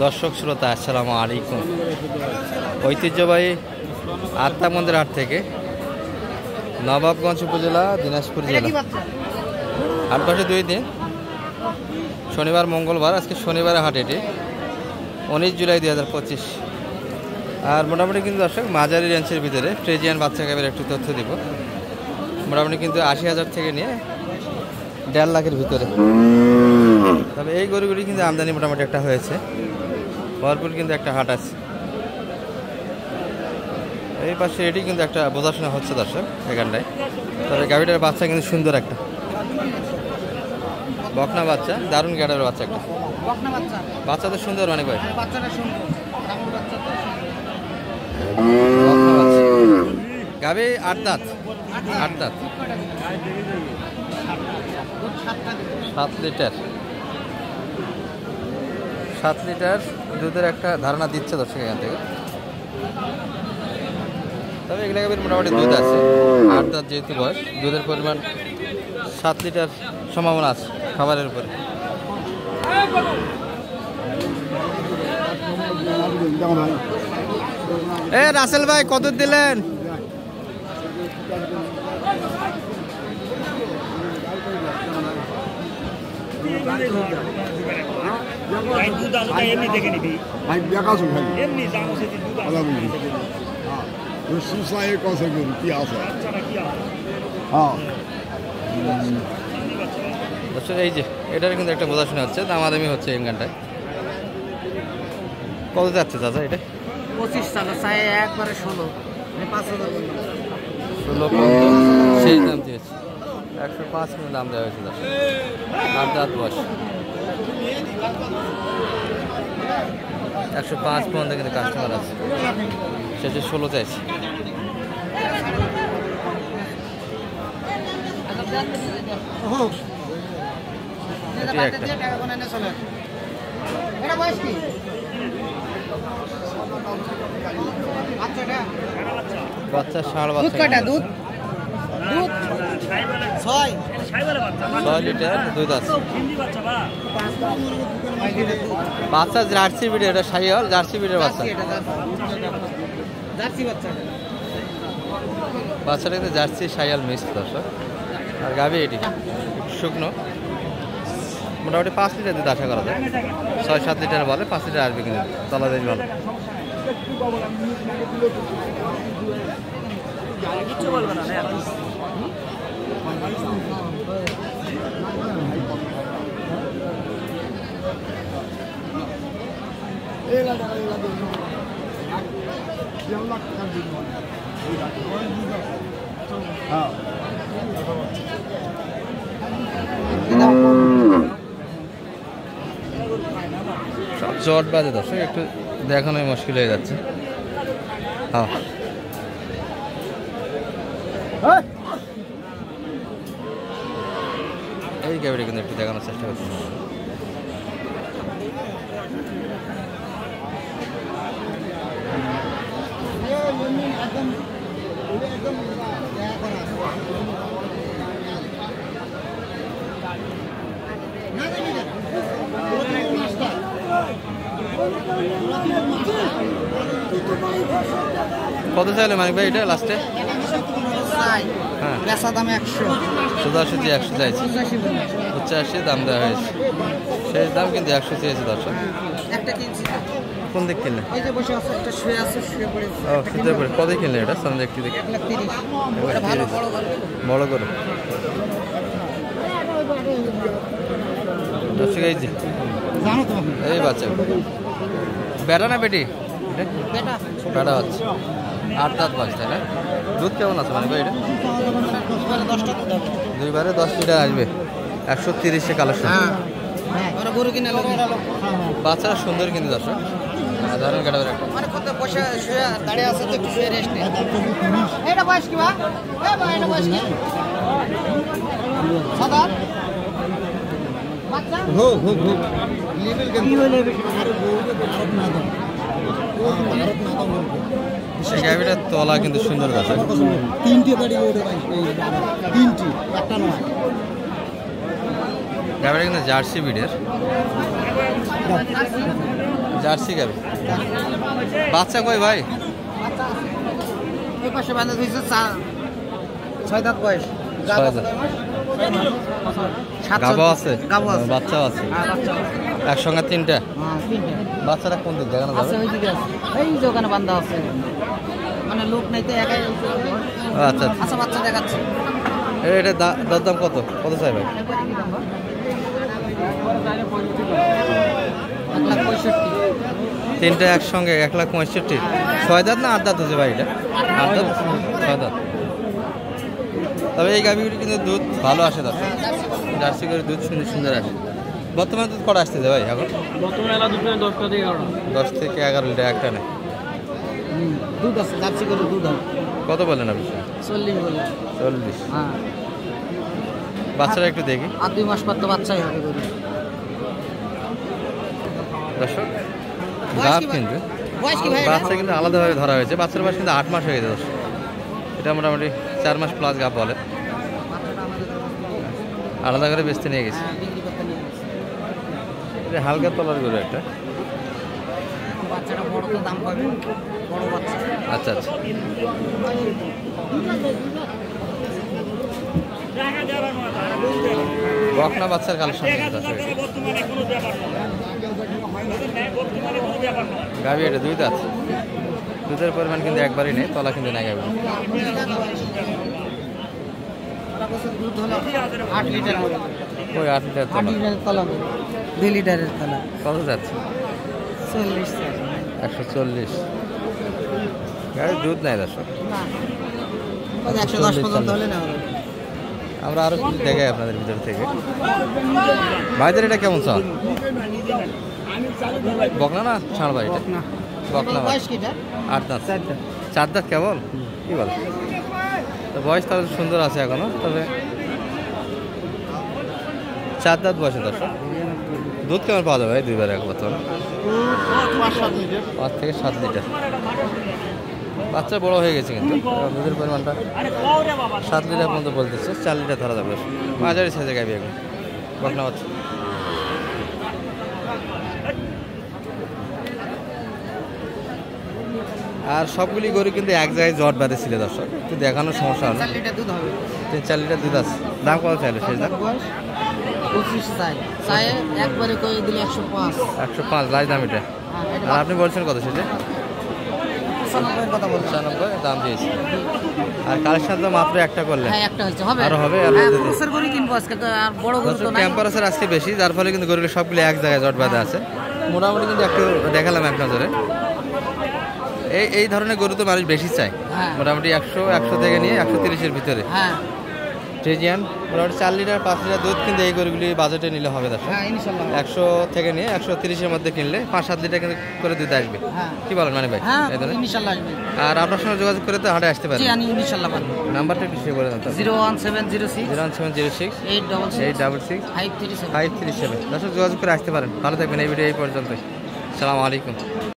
দর্শক শ্রোতা আসসালামু আলাইকুম। ঐতিহ্যবাহী আত্মা মন্দির হাট থেকে নবাবগঞ্জ উপজেলা দিনাজপুর জেলা। হাট বসে 2 দিন, শনিবার মঙ্গলবার। আজকে শনিবারের হাট, এটি 19 জুলাই 2025। আর মোটামুটি কিন্তু দর্শক মাঝারি রেঞ্জের ভিতরে ফ্রিজিয়ান বাচ্চা গাভীর একটু তথ্য দিব। মোটামুটি কিন্তু 80,000 থেকে নিয়ে 1.5 লাখের ভিতরে। তবে এই গরুগুলি কিন্তু আমদানি মোটামুটি একটা হয়েছে, ভরপুর কিন্তু একটা হাট আছে। এই পাশে এটি কিন্তু একটা বোঝাশোনা হচ্ছে দর্শক এখানটায়। তবে গাভীটার বাচ্চা কিন্তু সুন্দর, একটা বকনা বাচ্চা, দারুণ গ্যাডার বাচ্চা একটা। বাচ্চা তো সুন্দর অনেক ভাই, গাভী 8 দাঁত 7 লিটার দুধের একটা ধারণা দিচ্ছে দর্শক এখান থেকে। তবে এগুলো গাভীর মোটামুটি দুধ আছে, 8 দাঁত যেহেতু বয়স, দুধের পরিমাণ 7 লিটার সম্ভাবনা আছে খাবারের উপরে। রাসেল ভাই কত দিলেন? এই যে এটার কিন্তু একটা বোঝাশোনা হচ্ছে, দামাদামি হচ্ছে এখানটায়। কত যাচ্ছে দাদা এটা? 25 টাকা চাই, একবারে 16 সেই দাম দিয়েছে। 105 কিন্তু দাম দেওয়া হয়েছে দাদা। 8 দাঁত বয়স, 105 পর্যন্ত কিন্তু কাস্টমার আছে। শেষে 16 চাইছে। বাচ্চা ষাঁড় বাচ্চা, দুধ 6 লিটার দুধ আছে। বাচ্চা জার্সি ব্রিডের, এটা শাহিওয়াল জার্সি ব্রিডের বাচ্চা। বাচ্চাটা কিন্তু জার্সি শাহিওয়াল মিক্স দর্শক। আর গাভী এটি শুকনো, মোটামুটি 5 লিটার দুধ আশা করা যায়। 6-7 লিটার বলে, 5 লিটার আসবে কিন্তু তলা বেশ ভালো। জট বাজে দর্শক, একটু দেখানোই মুশকিল হয়ে যাচ্ছে। হ্যাঁ, এই গাভীটা কিন্তু একটু দেখানোর চেষ্টা করছি। কত চাইলে মানিক ভাই এটা লাস্টে? হ্যাঁ, 100 চাইছে, 85 দাম দেওয়া হয়েছে। শেষ দাম কিন্তু 100 চেয়েছে দর্শক। কোন দিক কিনলে? শুতে পড়ে কত কিনলে এটা? সামনে একটু দেখি, বড় করে দর্শক। এই যে এই বাচ্চা বেটা না বেটি? বেটা হচ্ছে, 8 দাঁত বয়স, তাই না? দুধ কেমন আছে মানে ভাই এটা? 2বারে 10 লিটার আসবে। 130 কালেকশন। বাচ্চারা সুন্দর কিন্তু দর্শক, দারুণ কাটাবে একটা। সেই গাভীটার তলা কিন্তু সুন্দর আছে। গাভীটা কিন্তু জার্সি ব্রিডের। জার্সি গাবি। বাচ্চা কই ভাই? এই পাশে বাঁধা দিয়েছে 6 দাঁত বয়স। গাবো আছে, বাচ্চাও আছে, হ্যাঁ বাচ্চা আছে। একসঙ্গে তিনটা। হ্যাঁ তিনটে বাচ্চারা কোন দিক দেখানো আছে, যাবে? ওই দিকে আছে, এই যে ওখানে বাঁধা আছে, মানে লোক নাই তো একাই। আচ্ছা আচ্ছা বাচ্চা দেখাচ্ছে। এটা দরদাম কত কত চাই ভাই? 1,65,000। তিনটা একসঙ্গে 1,65,000। 6 দাঁত না 8 দাঁত হচ্ছে ভাই? এটা 8 দাঁত, 6 দাঁত। তবে এই গাভিগুলি কিন্তু দুধ ভালো আসে, দর্শক জার্সি করে দুধ সুন্দর সুন্দর আসে। বর্তমানে দুধ কটা আসতেছে ভাই এখন? বর্তমানে 10 থেকে 11 লিটার একটা নেই। দুধ আছে, জার্সি করে দুধ হয়। কত বলেন আপনি? 40 বলে। 40। হ্যাঁ বাচ্চারা একটু দেখি আর 2 মাস পর তো বাচ্চাই হবে গরু। দর্শক, বয়স গাভ কি ভাই? কিন্তু বয়স কি ভাই? বাচ্চা কিন্তু আলাদাভাবে ধরা হয়েছে। বাচ্চার বয়স কিন্তু 8 মাস হয়ে গেছে দর্শক। এটা মোটামুটি 4 মাস প্লাস গাভ বলে। আলাদা করে বেচতে নিয়ে গেছি। হ্যাঁ, বিক্রি করতে নিয়ে গেছে। এটা হালকা তলার গরু একটা। বাচ্চাটা বড় তো দাম পাবে, বড় বাচ্চা। আচ্ছা আচ্ছা। বকনা বাচ্চার কালেকশন গাভি। এটা 2 দাঁত। দুধের পরিমাণ কিন্তু একবারই নেই, তলা কিন্তু নাই গাভি। দুধ হলো 8 লিটার হবে। ওই 8 লিটার 8 তলা। লিটারের তলা হবে, 2 লিটারের তলা। কত যাচ্ছে? 40 স্যার। 140। গাড়ির দুধ নাই দর্শক। না, 110 পর্যন্ত হলে না হবে। আমরা আরো কিছু দেখাই আপনাদের ভিতর থেকে। ভাইদের এটা কেমন চাল? বকনা না ছাড় ভাই? এটা না বকনা। বয়স কি এটা? 8 দাঁত। 4 দাঁত কেবল? কি বল? তো বয়স তাহলে সুন্দর আছে এখনো, তবে 4 দাঁত বয়সে দর্শক। দুধ কেমন পাওয়া যাবে ভাই 2 বার এক বছর? 5 থেকে 7 লিটার। বাচ্চা বড় হয়ে গেছে কিন্তু দুধের পরিমাণটা 7 লিটার পর্যন্ত বলতেছে। 4 লিটার ধরা যাবে। মাঝারি সাইজে গাবি এখন বকনা বাচ্চা। আর সবগুলি গরু কিন্তু এক জায়গায় জট বাঁধে ছিল দর্শক, একটু দেখানোর সমস্যা হলো। 4 লিটার দুধ হবে। 3-4 লিটার দুধ আছে। দাম কত চাইলো সেই দাম? বয়স 25 চাই। চাই একবারে কই দিলে 105। 105 লাইজ দাম এটা। হ্যাঁ, এটা আর আপনি বলছেন কত সেটা? 95 এর কথা বলছি। 95 দাম দিয়েছি। আর কালেকশন তো মাত্র একটা করলে হ্যাঁ একটা হচ্ছে, হবে আরো হবে। আর হ্যাঁ, ক্রসের গরু কিনবো আজকে তো, আর বড় গরু তো নাই। টেম্পারেচার আজকে বেশি, যার ফলে কিন্তু গরুগুলো সবগুলো এক জায়গায় জট বাঁধা আছে। মোটামুটি কিন্তু একটু দেখালাম এক নজরে। এই ধরনের গরু তো মানুষ বেশি চায়। হ্যাঁ। মোটামুটি 100 থেকে নিয়ে 130-এর ভিতরে। হ্যাঁ ট্রেজিয়ান মোটামুটি 4 লিটার 5 লিটার দুধ কিন্তু এই গরুগুলি বাজেটে নিলে হবে দর্শক। হ্যাঁ ইনশাআল্লাহ। 100 থেকে নিয়ে 130-এর মধ্যে কিনলে 5-7 লিটার কিন্তু করে দুধ আসবে। হ্যাঁ কি বলেন মানে ভাই? হ্যাঁ এই ধরনের? ইনশাআল্লাহ আসবে। আর আপনার সঙ্গে যোগাযোগ করে তো হাটে আসতে পারেন। জি আমি ইনশাআল্লাহ পারবো। নাম্বারটা একটু শেয়ার করে দেন তো। 01706 01706 866 866 537। 537। দর্শক যোগাযোগ করে আসতে পারেন। ভালো থাকবেন। এই ভিডিও এই পর্যন্তই। আসসালামু আলাইকুম।